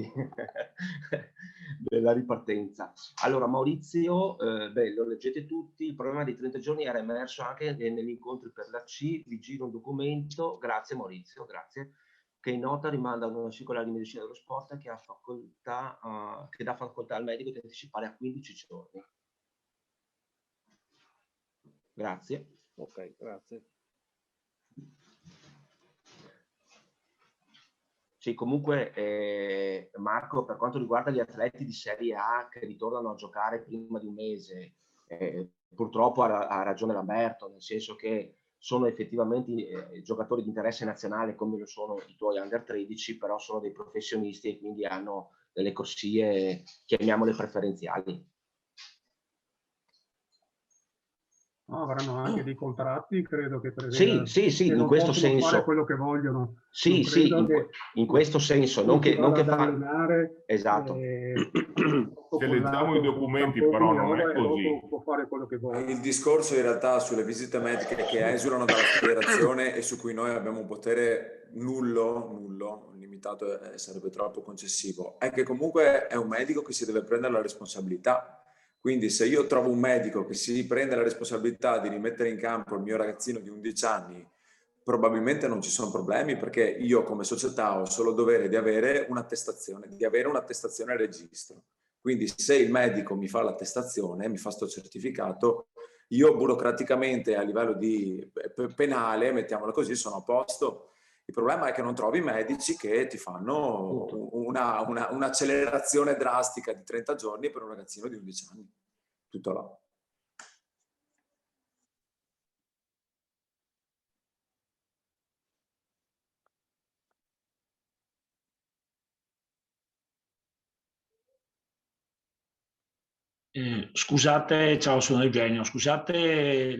della ripartenza. Allora Maurizio, lo leggete tutti, il problema dei 30 giorni era emerso anche negli incontri per la C, vi giro un documento, grazie Maurizio, grazie, che in nota rimanda ad una circolare di medicina dello sport che dà facoltà al medico di anticipare a 15 giorni. Grazie. Ok, grazie. Sì, comunque Marco, per quanto riguarda gli atleti di Serie A che ritornano a giocare prima di un mese, purtroppo ha ragione Lamberto, nel senso che sono effettivamente giocatori di interesse nazionale come lo sono i tuoi under 13, però sono dei professionisti e quindi hanno delle corsie, chiamiamole preferenziali. No, avranno anche dei contratti, credo che prevedano. Sì, in questo senso. Fare quello che vogliono. Sì, in questo senso. Non che fa... Esatto. Se leggiamo i documenti, però non è così. Può fare quello che vuole. Il discorso in realtà sulle visite mediche che esulano dalla federazione e su cui noi abbiamo un potere nullo, limitato sarebbe troppo concessivo, è che comunque è un medico che si deve prendere la responsabilità. Quindi se io trovo un medico che si prende la responsabilità di rimettere in campo il mio ragazzino di 11 anni, probabilmente non ci sono problemi, perché io come società ho solo il dovere di avere un'attestazione, al registro. Quindi se il medico mi fa l'attestazione, mi fa sto certificato, io burocraticamente a livello di penale, mettiamola così, sono a posto. Il problema è che non trovi medici che ti fanno un'accelerazione drastica di 30 giorni per un ragazzino di 11 anni. Tutto là. Scusate, ciao, sono Eugenio. Scusate,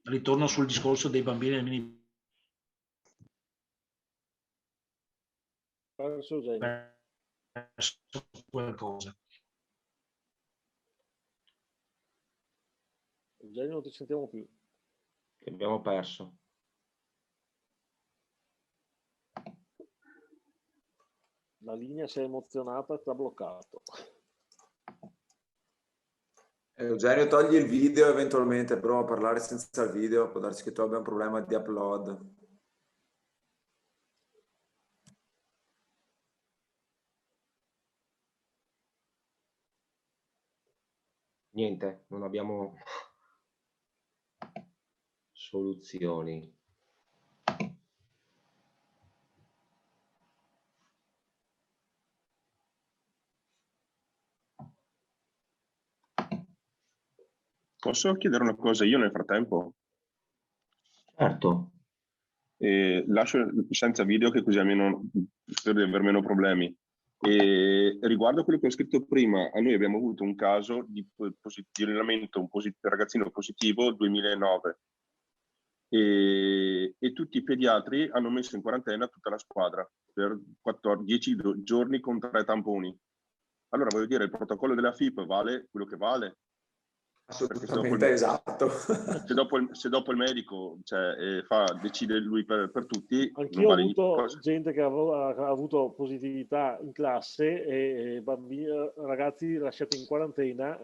ritorno sul discorso dei bambini e mini. Qualcosa. Eugenio, non ti sentiamo più. Che abbiamo perso. La linea si è emozionata e sta bloccato. Eugenio, togli il video eventualmente, prova a parlare senza il video, può darsi che tu abbia un problema di upload. Niente, non abbiamo soluzioni. Posso chiedere una cosa io nel frattempo? Certo. Lascio senza video, che così almeno spero di avere meno problemi. E riguardo a quello che ho scritto prima, a noi abbiamo avuto un caso di allenamento, un ragazzino positivo 2009, e tutti i pediatri hanno messo in quarantena tutta la squadra per 10 giorni con 3 tamponi. Allora voglio dire, il protocollo della FIP vale quello che vale? Assolutamente, esatto. Se dopo il medico decide lui per tutti, anch'io ho avuto gente che ha avuto positività in classe e ragazzi lasciati in quarantena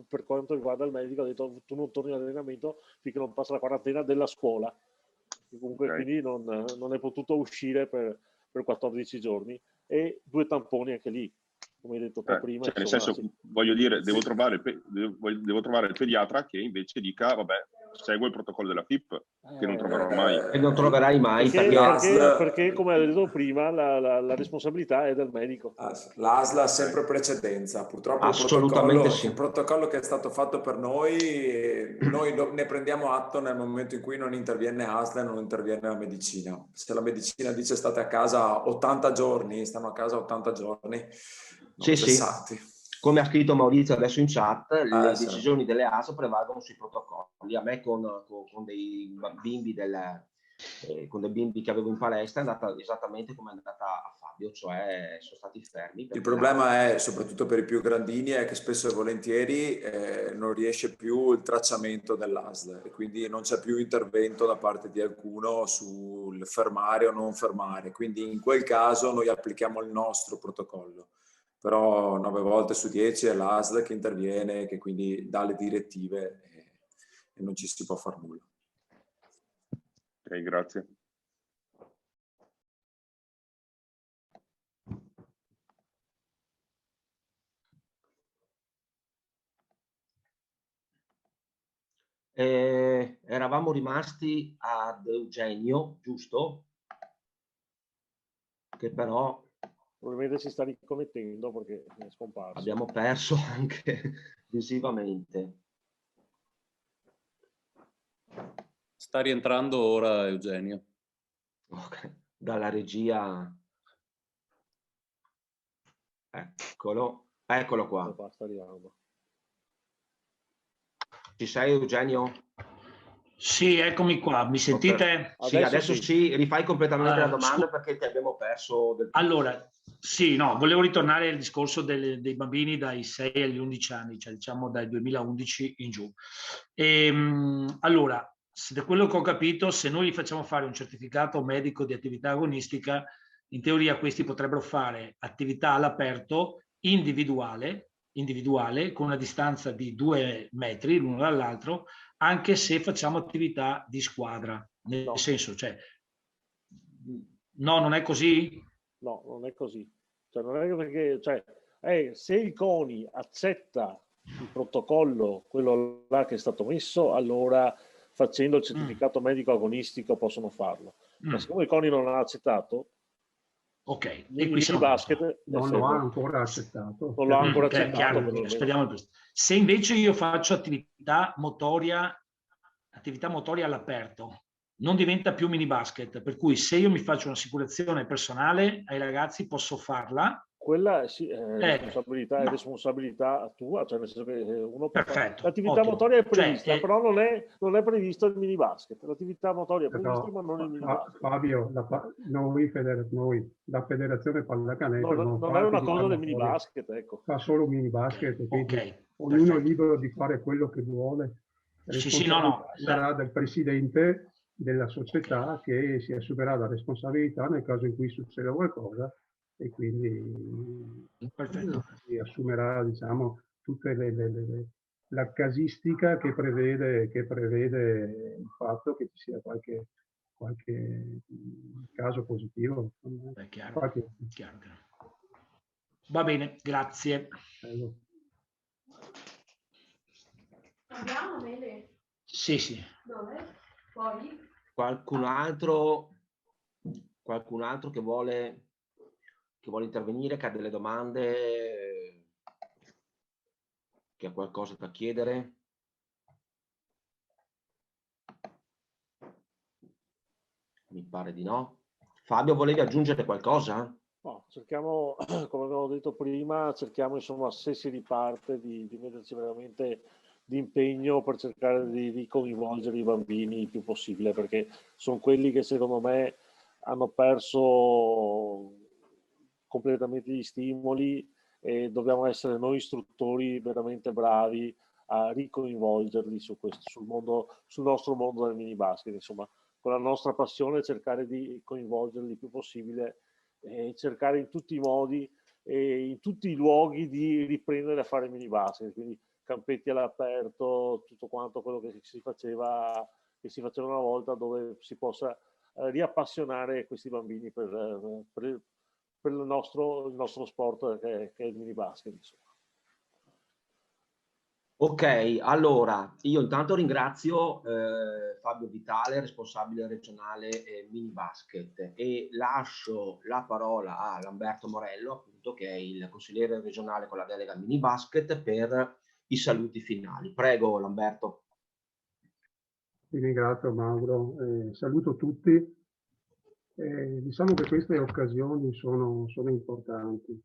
per quanto riguarda il medico. Ha detto: tu non torni all'allenamento finché non passa la quarantena della scuola. E comunque quindi non è potuto uscire per 14 giorni, e 2 tamponi anche lì, come hai detto tu prima. Cioè, nel senso, voglio dire, devo trovare il pediatra che invece dica: vabbè, seguo il protocollo della FIP, che non troverò mai. E non troverai mai, perché come hai detto prima, la responsabilità è del medico. L'ASL ha sempre precedenza. Purtroppo assolutamente il protocollo che è stato fatto per noi ne prendiamo atto nel momento in cui non interviene ASL e non interviene la medicina. Se la medicina dice state a casa 80 giorni, stanno a casa 80 giorni. Sì. Come ha scritto Maurizio adesso in chat, le decisioni delle ASL prevalgono sui protocolli. A me con dei bimbi con dei bimbi che avevo in palestra è andata esattamente come è andata a Fabio, cioè sono stati fermi. Il problema è, soprattutto per i più grandini, è che spesso e volentieri non riesce più il tracciamento dell'ASL, e quindi non c'è più intervento da parte di qualcuno sul fermare o non fermare. Quindi in quel caso noi applichiamo il nostro protocollo. Però 9 volte su 10 è l'ASL che interviene, che quindi dà le direttive e non ci si può far nulla. Ok, grazie. Eravamo rimasti ad Eugenio, giusto? Che però probabilmente si sta ricommettendo perché è scomparso. Abbiamo perso anche visivamente. Sta rientrando ora Eugenio. Okay. Dalla regia. Eccolo qua. Ci sei, Eugenio? Sì, eccomi qua. Mi sentite? Sì, adesso sì. Rifai completamente la domanda perché ti abbiamo perso del tutto. Allora, sì, no, volevo ritornare al discorso dei bambini dai 6 agli 11 anni, cioè diciamo dal 2011 in giù. Allora, da quello che ho capito, se noi gli facciamo fare un certificato medico di attività agonistica, in teoria questi potrebbero fare attività all'aperto individuale, con una distanza di 2 metri l'uno dall'altro, anche se facciamo attività di squadra. Nel senso, cioè, no, non è così? No, non è così. Cioè, non è perché, se il CONI accetta il protocollo, quello là che è stato messo, allora facendo il certificato medico agonistico possono farlo. Ma siccome il CONI non l'ha accettato, ok, e qui basket non lo ha ancora accettato. Non l'ha ancora accettato. Chiaro, speriamo. Se invece io faccio attività motoria all'aperto, non diventa più mini basket, per cui se io mi faccio un'assicurazione personale ai ragazzi posso farla. Quella sì, è responsabilità tua, cioè nel senso che uno può fare. L'attività motoria è prevista, però non è previsto il mini basket. L'attività motoria è prevista, ma non il mini basket. Fabio, noi, la Federazione Pallacanestro non è una cosa del mini basket, ecco. Fa solo mini basket, quindi ognuno è libero di fare quello che vuole. Sarà del presidente della società che si assumerà la responsabilità nel caso in cui succeda qualcosa, e quindi si assumerà, diciamo, tutte la casistica che prevede il fatto che ci sia qualche caso positivo. Chiaro. Va bene, grazie. Andiamo, Mele? Sì. Dove? Poi? Qualcun altro che vuole intervenire, che ha delle domande, che ha qualcosa da chiedere? Mi pare di no. Fabio, volevi aggiungere qualcosa? No, cerchiamo, come abbiamo detto prima, cerchiamo insomma, se si riparte, di metterci veramente di impegno per cercare di coinvolgere i bambini il più possibile, perché sono quelli che secondo me hanno perso completamente gli stimoli e dobbiamo essere noi istruttori veramente bravi a ricoinvolgerli sul nostro mondo del mini basket, insomma, con la nostra passione cercare di coinvolgerli il più possibile e cercare in tutti i modi e in tutti i luoghi di riprendere a fare mini basket, quindi campetti all'aperto, tutto quanto quello che si faceva una volta, dove si possa riappassionare questi bambini per il nostro sport che è il mini basket, insomma. Ok, allora io intanto ringrazio Fabio Vitale, responsabile regionale mini basket, e lascio la parola a Lamberto Morello, appunto, che è il consigliere regionale con la delega mini basket, per i saluti finali. Prego Lamberto. Ti ringrazio Mauro, saluto tutti. Diciamo che queste occasioni sono importanti.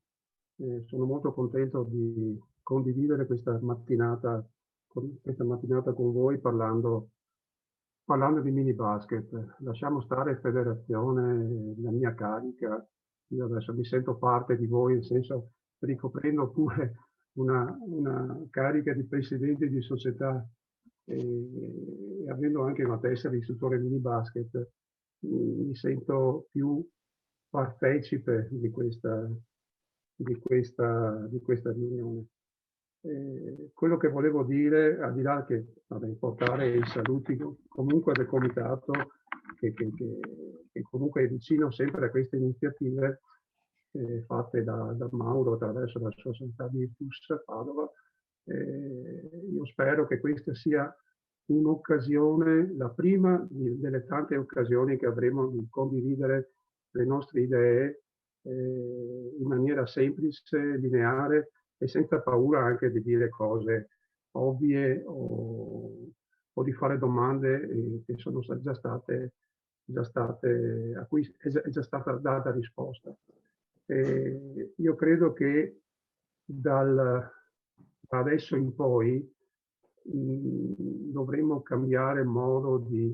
Sono molto contento di condividere questa mattinata con voi parlando di mini basket. Lasciamo stare federazione, la mia carica. Io adesso mi sento parte di voi, nel senso, ricoprendo pure una carica di presidente di società e avendo anche una tessera di istruttore mini basket, mi sento più partecipe di questa riunione. Quello che volevo dire, al di là che portare i saluti comunque del comitato che comunque è vicino sempre a queste iniziative fatte da Mauro attraverso la società di FUS Padova, io spero che questa sia un'occasione, la prima delle tante occasioni che avremo di condividere le nostre idee in maniera semplice, lineare e senza paura anche di dire cose ovvie o di fare domande che sono già state a cui è già stata data risposta. Io credo che da adesso in poi dovremmo cambiare modo di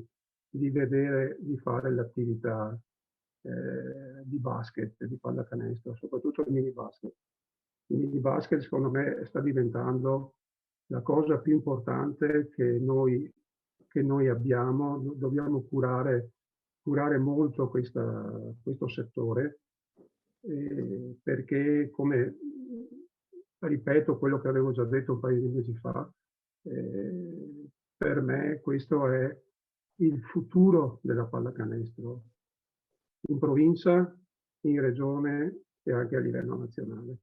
vedere, di fare l'attività di basket, di pallacanestro, soprattutto il mini basket. Il mini basket secondo me sta diventando la cosa più importante che noi abbiamo. Dobbiamo curare molto questo settore perché, come ripeto quello che avevo già detto un paio di mesi fa, per me questo è il futuro della pallacanestro in provincia, in regione e anche a livello nazionale.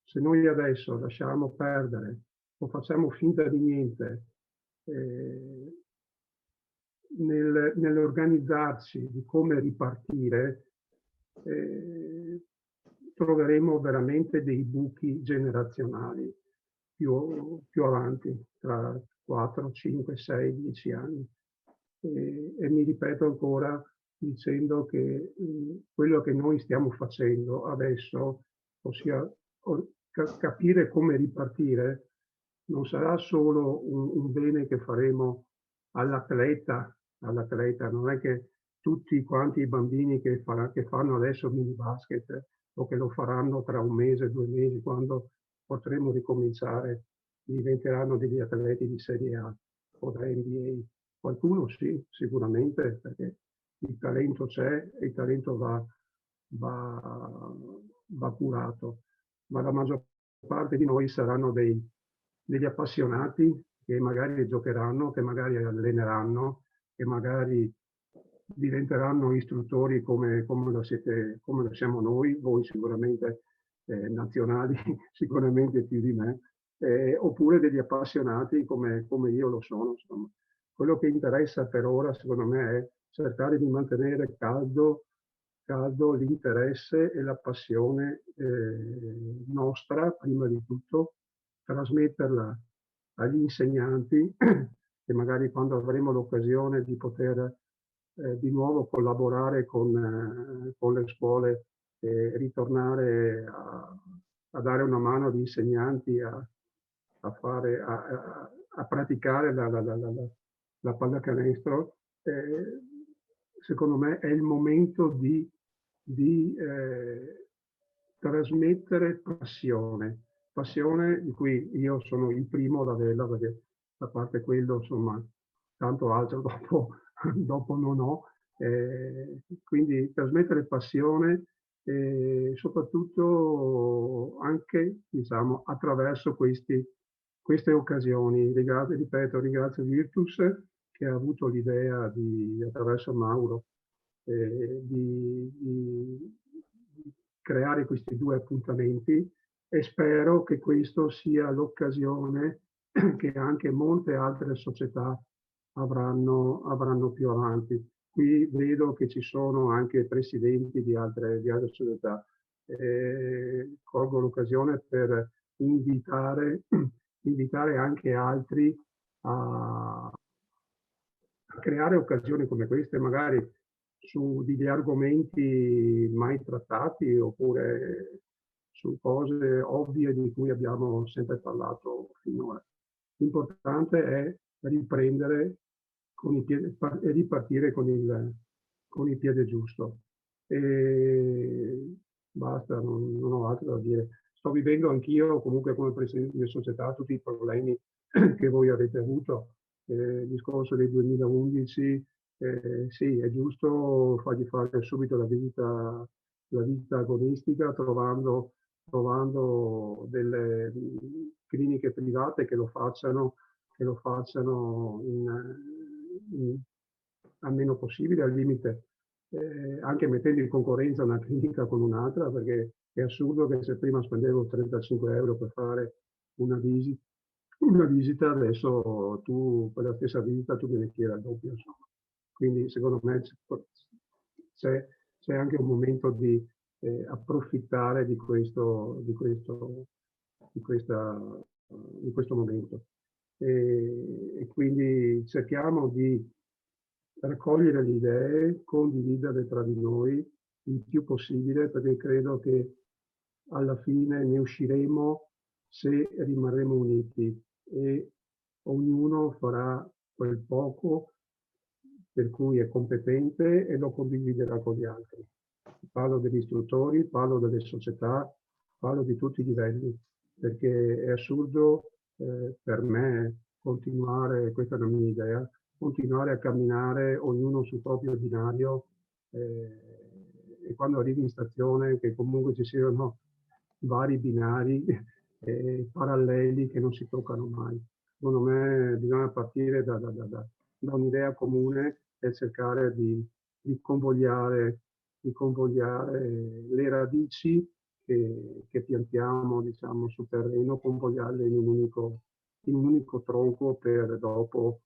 Se noi adesso lasciamo perdere o facciamo finta di niente nell'organizzarci di come ripartire, troveremo veramente dei buchi generazionali più avanti, tra 4, 5, 6, 10 anni. E mi ripeto ancora dicendo che quello che noi stiamo facendo adesso, ossia capire come ripartire, non sarà solo un bene che faremo all'atleta, non è che tutti quanti i bambini che fanno adesso mini basket o che lo faranno tra un mese, 2 mesi, quando potremo ricominciare, diventeranno degli atleti di Serie A o da NBA. Qualcuno sì, sicuramente, perché il talento c'è e il talento va curato, ma la maggior parte di noi saranno degli appassionati che magari giocheranno, che magari alleneranno, che magari diventeranno istruttori come lo siamo noi, voi sicuramente nazionali, sicuramente più di me, oppure degli appassionati come io lo sono. Insomma. Quello che interessa per ora, secondo me, è cercare di mantenere caldo l'interesse e la passione nostra, prima di tutto, trasmetterla agli insegnanti, che magari quando avremo l'occasione di poter di nuovo collaborare con le scuole, ritornare a dare una mano agli insegnanti a praticare la pallacanestro. Secondo me è il momento di trasmettere passione di cui io sono il primo ad averla, perché a parte quello, insomma, tanto altro dopo non ho. Quindi trasmettere passione, soprattutto anche, diciamo, attraverso queste occasioni. Ripeto, ringrazio Virtus che ha avuto l'idea attraverso Mauro, di creare questi 2 appuntamenti, e spero che questo sia l'occasione che anche molte altre società avranno più avanti. Qui vedo che ci sono anche presidenti di altre società. Colgo l'occasione per invitare anche altri a creare occasioni come queste, magari su degli argomenti mai trattati, oppure su cose ovvie di cui abbiamo sempre parlato finora. L'importante è riprendere e ripartire con il piede giusto. E basta, non ho altro da dire. Sto vivendo anch'io, comunque come presidente di società, tutti i problemi che voi avete avuto. Il discorso del 2011, sì, è giusto fargli fare subito la visita agonistica, trovando delle cliniche private che lo facciano al meno possibile, al limite, anche mettendo in concorrenza una clinica con un'altra, perché è assurdo che se prima spendevo 35 euro per fare una visita, adesso tu per la stessa visita tu devi chiedere al doppio, insomma. Quindi secondo me c'è anche un momento di approfittare di questo momento. E quindi cerchiamo di raccogliere le idee, condividerle tra di noi il più possibile, perché credo che alla fine ne usciremo se rimarremo uniti e ognuno farà quel poco per cui è competente e lo condividerà con gli altri. Parlo degli istruttori, parlo delle società, parlo di tutti i livelli, perché è assurdo per me continuare, questa è la mia idea, continuare a camminare ognuno sul proprio binario, e quando arrivi in stazione che comunque ci siano vari binari paralleli che non si toccano mai. Secondo me bisogna partire da un'idea comune e cercare di convogliare le radici che piantiamo, diciamo, sul terreno, convogliarle in un unico tronco per dopo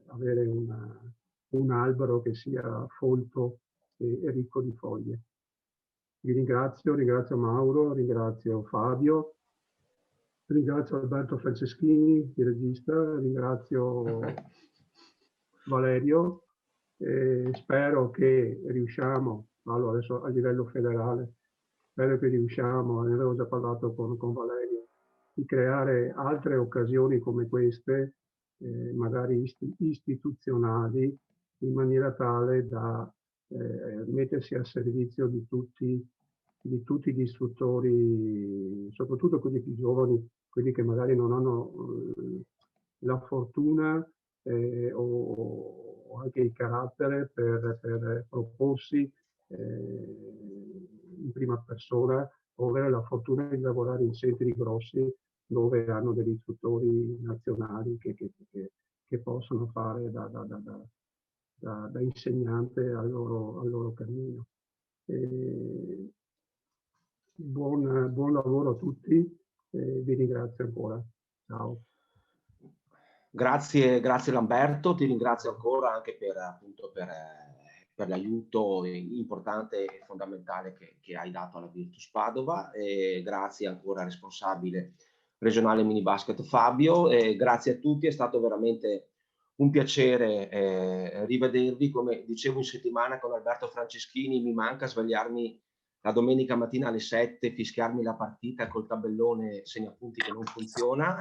avere un albero che sia folto e ricco di foglie. Vi ringrazio Mauro, ringrazio Fabio, ringrazio Alberto Franceschini, il regista, ringrazio Valerio. Spero che riusciamo, allora adesso a livello federale, spero che riusciamo, ne avevo già parlato con Valerio, di creare altre occasioni come queste, magari istituzionali, in maniera tale da mettersi al servizio di tutti gli istruttori, soprattutto quelli più giovani, quelli che magari non hanno la fortuna o anche il carattere per proporsi in prima persona, o avere la fortuna di lavorare in centri grossi dove hanno degli istruttori nazionali che possono fare da insegnante al loro cammino. Buon lavoro a tutti, vi ringrazio ancora. Ciao. Grazie Lamberto, ti ringrazio ancora anche per l'aiuto importante e fondamentale che hai dato alla Virtus Padova, e grazie ancora al responsabile regionale minibasket Fabio, e grazie a tutti, è stato veramente un piacere rivedervi. Come dicevo in settimana con Alberto Franceschini, mi manca svegliarmi la domenica mattina alle 7, fischiarmi la partita col tabellone segnapunti che non funziona.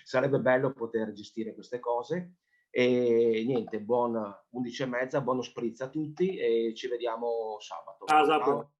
Sarebbe bello poter gestire queste cose. E niente, buon 11:30, buono spritz a tutti e ci vediamo sabato. Ciao.